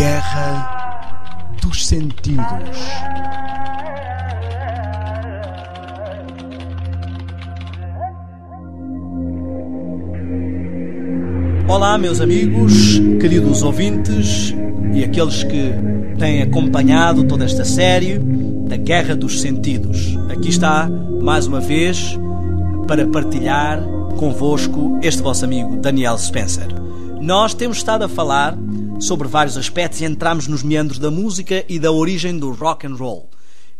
Guerra dos Sentidos. Olá, meus amigos, queridos ouvintes e aqueles que têm acompanhado toda esta série da Guerra dos Sentidos. Aqui está, mais uma vez, para partilhar convosco este vosso amigo Daniel Spencer. Nós temos estado a falar sobre vários aspectos e entramos nos meandros da música e da origem do rock and roll,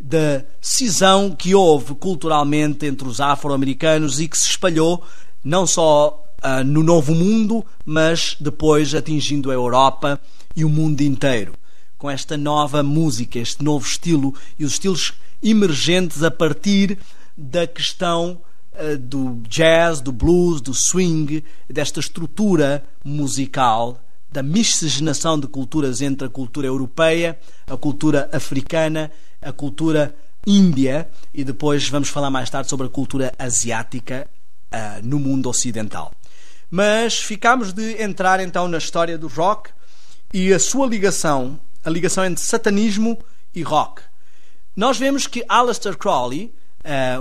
da cisão que houve culturalmente entre os afro-americanos e que se espalhou não só no Novo Mundo, mas depois atingindo a Europa e o mundo inteiro, com esta nova música, este novo estilo e os estilos emergentes a partir da questão do jazz, do blues, do swing, desta estrutura musical, da miscigenação de culturas entre a cultura europeia, a cultura africana, a cultura índia, e depois vamos falar mais tarde sobre a cultura asiática no mundo ocidental. Mas ficámos de entrar então na história do rock e a sua ligação, a ligação entre satanismo e rock. Nós vemos que Aleister Crowley,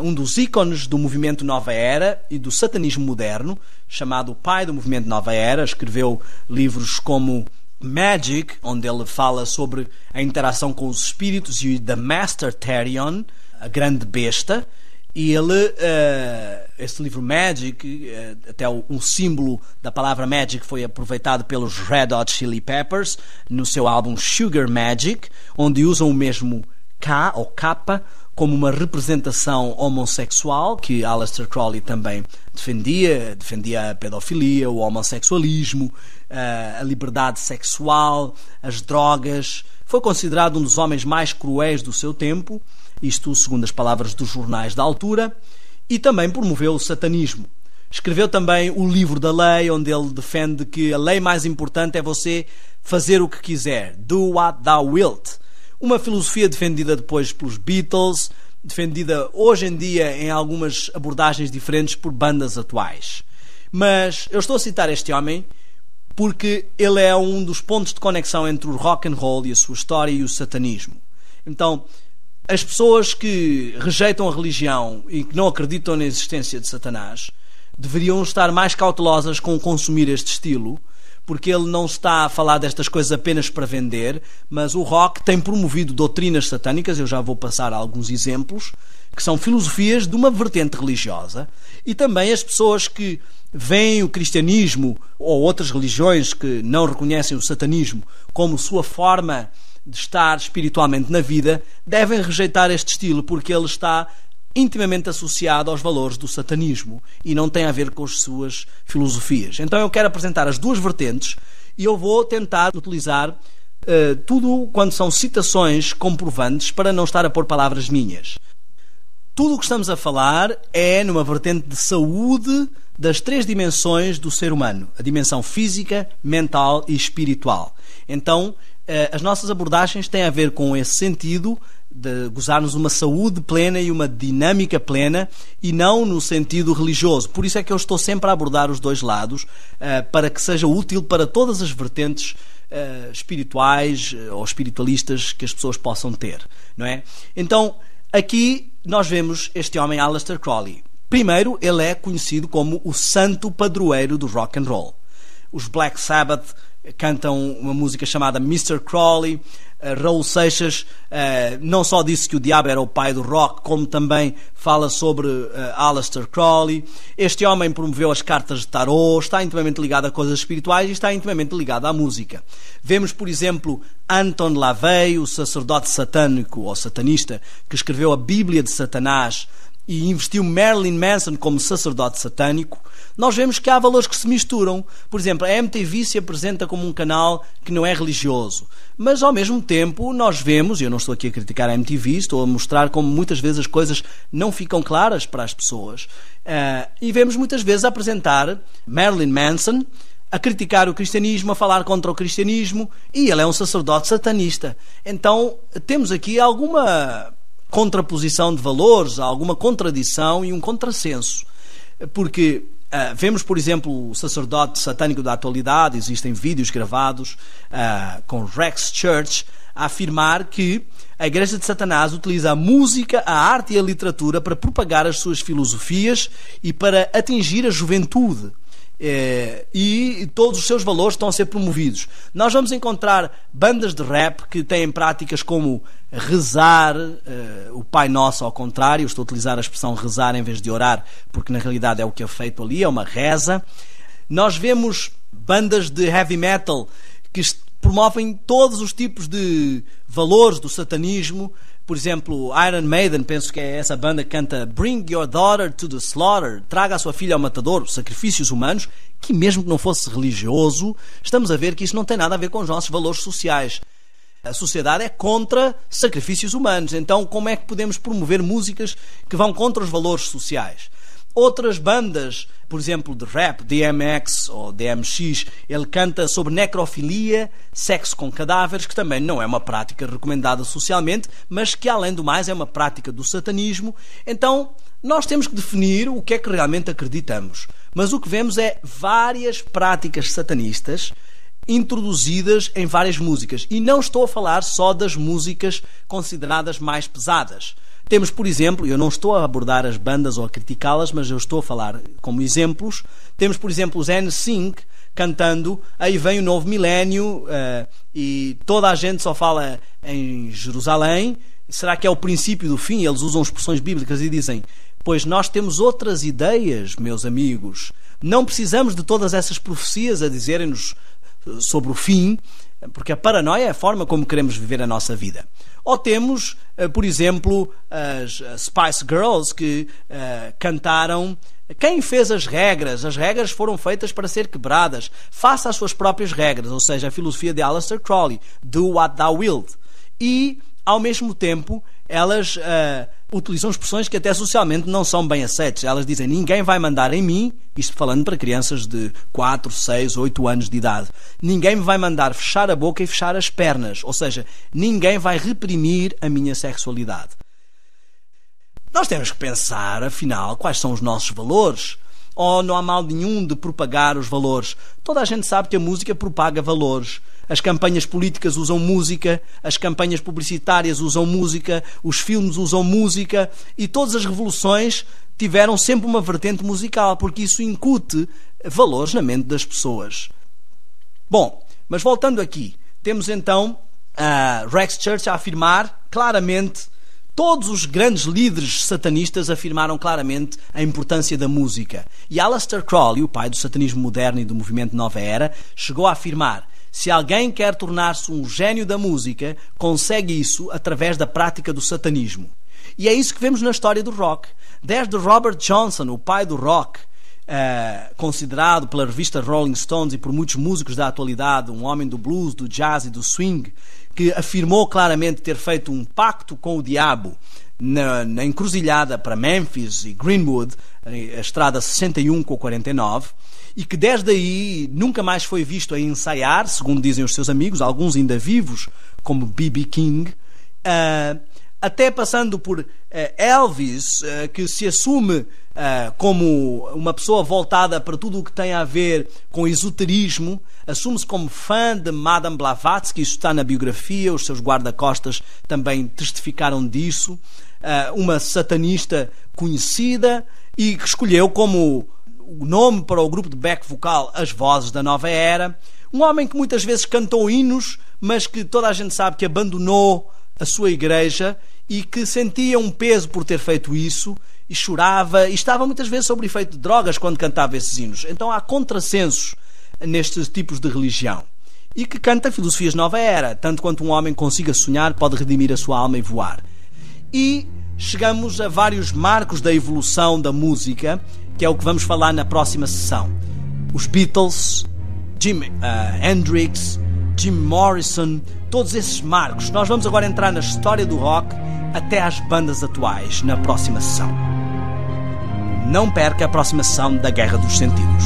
um dos ícones do movimento Nova Era e do satanismo moderno, chamado o pai do movimento Nova Era, escreveu livros como Magic, onde ele fala sobre a interação com os espíritos, e The Master Therion, a grande besta. E ele, esse livro Magic, até um símbolo da palavra Magic foi aproveitado pelos Red Hot Chili Peppers no seu álbum Sugar Magic, onde usam o mesmo K ou K como uma representação homossexual, que Aleister Crowley também defendia a pedofilia, o homossexualismo, a liberdade sexual, as drogas. Foi considerado um dos homens mais cruéis do seu tempo, isto segundo as palavras dos jornais da altura, e também promoveu o satanismo. Escreveu também o Livro da Lei, onde ele defende que a lei mais importante é você fazer o que quiser, do what thou wilt. Uma filosofia defendida depois pelos Beatles, defendida hoje em dia em algumas abordagens diferentes por bandas atuais. Mas eu estou a citar este homem porque ele é um dos pontos de conexão entre o rock and roll e a sua história e o satanismo. Então, as pessoas que rejeitam a religião e que não acreditam na existência de Satanás deveriam estar mais cautelosas com consumir este estilo, porque ele não está a falar destas coisas apenas para vender, mas o rock tem promovido doutrinas satânicas, eu já vou passar alguns exemplos, que são filosofias de uma vertente religiosa, e também as pessoas que veem o cristianismo ou outras religiões que não reconhecem o satanismo como sua forma de estar espiritualmente na vida, devem rejeitar este estilo, porque ele está intimamente associado aos valores do satanismo e não tem a ver com as suas filosofias. Então eu quero apresentar as duas vertentes e eu vou tentar utilizar tudo quando são citações comprovantes para não estar a pôr palavras minhas. Tudo o que estamos a falar é numa vertente de saúde das três dimensões do ser humano, a dimensão física, mental e espiritual. Então as nossas abordagens têm a ver com esse sentido de gozarmos uma saúde plena e uma dinâmica plena, e não no sentido religioso. Por isso é que eu estou sempre a abordar os dois lados, para que seja útil para todas as vertentes espirituais ou espiritualistas que as pessoas possam ter, não é? Então, aqui nós vemos este homem, Aleister Crowley. Primeiro, ele é conhecido como o santo padroeiro do rock and roll. Os Black Sabbath cantam uma música chamada Mr. Crowley. Raul Seixas não só disse que o diabo era o pai do rock, como também fala sobre Aleister Crowley. Este homem promoveu as cartas de tarô, está intimamente ligado a coisas espirituais e está intimamente ligado à música. Vemos, por exemplo, Anton LaVey, o sacerdote satânico ou satanista, que escreveu a Bíblia de Satanás e investiu Marilyn Manson como sacerdote satânico. Nós vemos que há valores que se misturam. Por exemplo, a MTV se apresenta como um canal que não é religioso, mas ao mesmo tempo nós vemos, e eu não estou aqui a criticar a MTV, estou a mostrar como muitas vezes as coisas não ficam claras para as pessoas, e vemos muitas vezes apresentar Marilyn Manson a criticar o cristianismo, a falar contra o cristianismo, e ele é um sacerdote satanista. Então temos aqui alguma contraposição de valores, alguma contradição e um contrassenso, porque Vemos, por exemplo, o sacerdote satânico da atualidade, existem vídeos gravados com Rex Church, a afirmar que a Igreja de Satanás utiliza a música, a arte e a literatura para propagar as suas filosofias e para atingir a juventude. E todos os seus valores estão a ser promovidos. Nós vamos encontrar bandas de rap que têm práticas como rezar, o Pai Nosso ao contrário. Estou a utilizar a expressão rezar em vez de orar, porque na realidade é o que é feito ali, é uma reza. Nós vemos bandas de heavy metal que promovem todos os tipos de valores do satanismo. Por exemplo, Iron Maiden, penso que é essa banda que canta Bring your daughter to the slaughter, traga a sua filha ao matador, sacrifícios humanos, que mesmo que não fosse religioso, estamos a ver que isso não tem nada a ver com os nossos valores sociais. A sociedade é contra sacrifícios humanos, então como é que podemos promover músicas que vão contra os valores sociais? Outras bandas, por exemplo, de rap, DMX ou DMX, ele canta sobre necrofilia, sexo com cadáveres, que também não é uma prática recomendada socialmente, mas que, além do mais, é uma prática do satanismo. Então, nós temos que definir o que é que realmente acreditamos. Mas o que vemos é várias práticas satanistas introduzidas em várias músicas. E não estou a falar só das músicas consideradas mais pesadas. Temos, por exemplo, eu não estou a abordar as bandas ou a criticá-las, mas eu estou a falar como exemplos. Temos, por exemplo, os NSYNC cantando Aí vem o novo milénio e toda a gente só fala em Jerusalém. Será que é o princípio do fim? Eles usam expressões bíblicas e dizem: pois nós temos outras ideias, meus amigos. Não precisamos de todas essas profecias a dizerem-nos sobre o fim, porque a paranoia é a forma como queremos viver a nossa vida. Ou temos, por exemplo, as Spice Girls que cantaram quem fez as regras? As regras foram feitas para ser quebradas. Faça as suas próprias regras, ou seja, a filosofia de Aleister Crowley, do what thou wilt. E, ao mesmo tempo, elas utilizam expressões que até socialmente não são bem aceitas. Elas dizem: ninguém vai mandar em mim, isto falando para crianças de 4, 6, 8 anos de idade, ninguém me vai mandar fechar a boca e fechar as pernas, ou seja, ninguém vai reprimir a minha sexualidade. Nós temos que pensar, afinal, quais são os nossos valores. Ou não há mal nenhum de propagar os valores. Toda a gente sabe que a música propaga valores. As campanhas políticas usam música, as campanhas publicitárias usam música, os filmes usam música, e todas as revoluções tiveram sempre uma vertente musical, porque isso incute valores na mente das pessoas. Bom, mas voltando aqui, temos então a Rex Church a afirmar claramente, todos os grandes líderes satanistas afirmaram claramente a importância da música. E Aleister Crowley, o pai do satanismo moderno e do movimento Nova Era, chegou a afirmar: se alguém quer tornar-se um gênio da música, consegue isso através da prática do satanismo. E é isso que vemos na história do rock. Desde Robert Johnson, o pai do rock, considerado pela revista Rolling Stones e por muitos músicos da atualidade um homem do blues, do jazz e do swing, que afirmou claramente ter feito um pacto com o diabo na encruzilhada para Memphis e Greenwood, a estrada 61 com 49, e que desde aí nunca mais foi visto a ensaiar, segundo dizem os seus amigos, alguns ainda vivos, como B.B. King, até passando por Elvis, que se assume como uma pessoa voltada para tudo o que tem a ver com esoterismo, assume-se como fã de Madame Blavatsky, isso está na biografia, os seus guarda-costas também testificaram disso, uma satanista conhecida e que escolheu como o nome para o grupo de back vocal As Vozes da Nova Era, um homem que muitas vezes cantou hinos, mas que toda a gente sabe que abandonou a sua igreja e que sentia um peso por ter feito isso e chorava e estava muitas vezes sob o efeito de drogas quando cantava esses hinos. Então há contrassensos nestes tipos de religião. E que canta filosofias Nova Era, tanto quanto um homem consiga sonhar pode redimir a sua alma e voar. E chegamos a vários marcos da evolução da música, que é o que vamos falar na próxima sessão. Os Beatles, Jimi Hendrix, Jim Morrison, todos esses marcos. Nós vamos agora entrar na história do rock até às bandas atuais na próxima sessão. Não perca a próxima sessão da Guerra dos Sentidos.